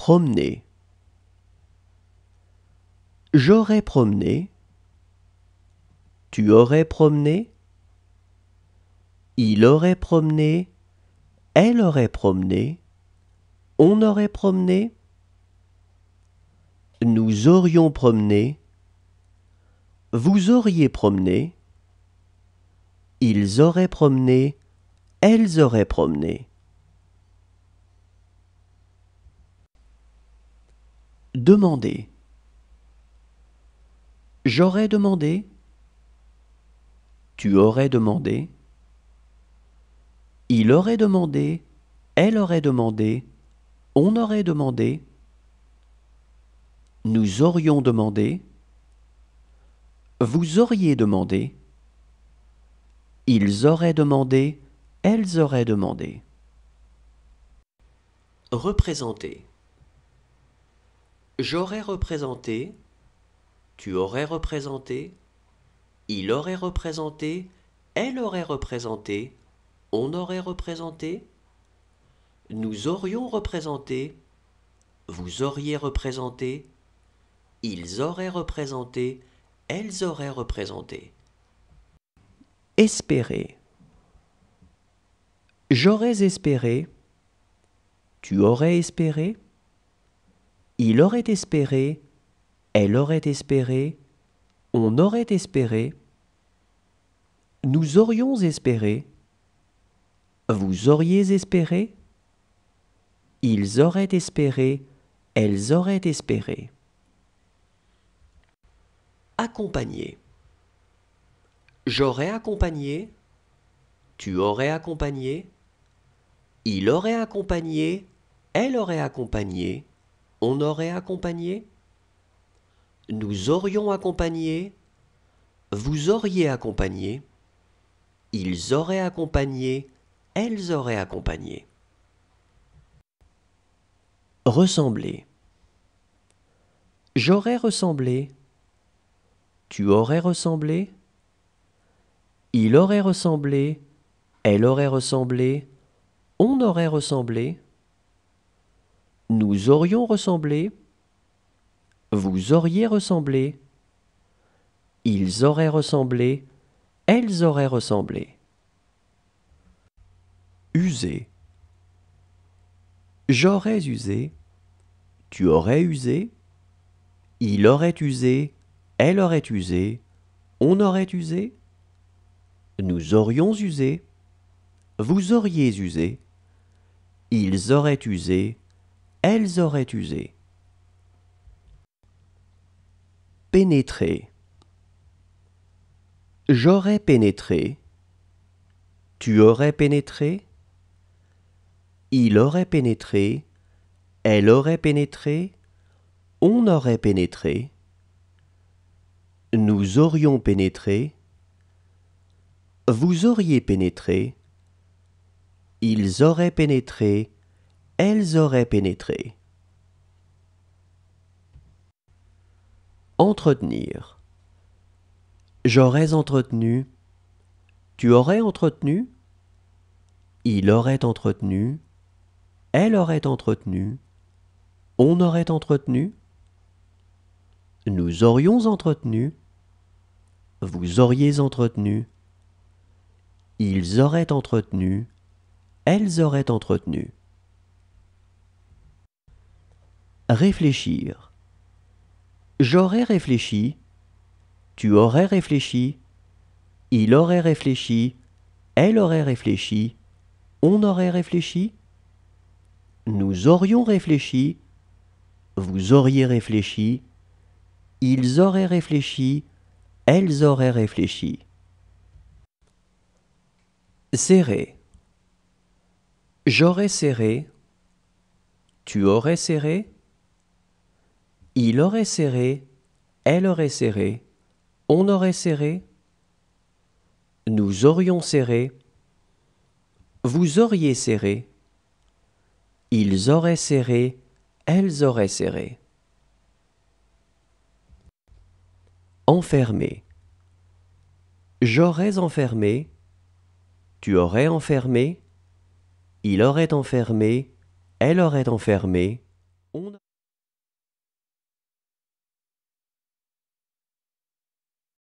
Promener. J'aurais promené. Tu aurais promené. Il aurait promené. Elle aurait promené. On aurait promené. Nous aurions promené. Vous auriez promené. Ils auraient promené. Elles auraient promené. Demander. J'aurais demandé. Tu aurais demandé. Il aurait demandé. Elle aurait demandé. On aurait demandé. Nous aurions demandé. Vous auriez demandé. Ils auraient demandé. Elles auraient demandé. Représenter. J'aurais représenté. Tu aurais représenté. Il aurait représenté. Elle aurait représenté. On aurait représenté. Nous aurions représenté. Vous auriez représenté. Ils auraient représenté. Elles auraient représenté. Espérer. J'aurais espéré. Tu aurais espéré. Il aurait espéré. Elle aurait espéré. On aurait espéré. Nous aurions espéré. Vous auriez espéré. Ils auraient espéré. Elles auraient espéré. Accompagner. J'aurais accompagné. Tu aurais accompagné. Il aurait accompagné. Elle aurait accompagné. On aurait accompagné. Nous aurions accompagné. Vous auriez accompagné. Ils auraient accompagné. Elles auraient accompagné. Ressembler. J'aurais ressemblé. Tu aurais ressemblé. Il aurait ressemblé. Elle aurait ressemblé. On aurait ressemblé. Nous aurions ressemblé. Vous auriez ressemblé. Ils auraient ressemblé. Elles auraient ressemblé. User. J'aurais usé. Tu aurais usé. Il aurait usé. Elle aurait usé. On aurait usé. Nous aurions usé. Vous auriez usé. Ils auraient usé. Elles auraient usé. Pénétrer. J'aurais pénétré. Tu aurais pénétré. Il aurait pénétré. Elle aurait pénétré. On aurait pénétré. Nous aurions pénétré. Vous auriez pénétré. Ils auraient pénétré. Elles auraient pénétré. Entretenir. J'aurais entretenu. Tu aurais entretenu. Il aurait entretenu. Elle aurait entretenu. On aurait entretenu. Nous aurions entretenu. Vous auriez entretenu. Ils auraient entretenu. Elles auraient entretenu. Réfléchir. J'aurais réfléchi. Tu aurais réfléchi. Il aurait réfléchi. Elle aurait réfléchi. On aurait réfléchi. Nous aurions réfléchi. Vous auriez réfléchi. Ils auraient réfléchi. Elles auraient réfléchi. Serrer. J'aurais serré. Tu aurais serré. Il aurait serré. Elle aurait serré. On aurait serré. Nous aurions serré. Vous auriez serré. Ils auraient serré. Elles auraient serré. Enfermer. J'aurais enfermé. Tu aurais enfermé. Il aurait enfermé. Elle aurait enfermé. On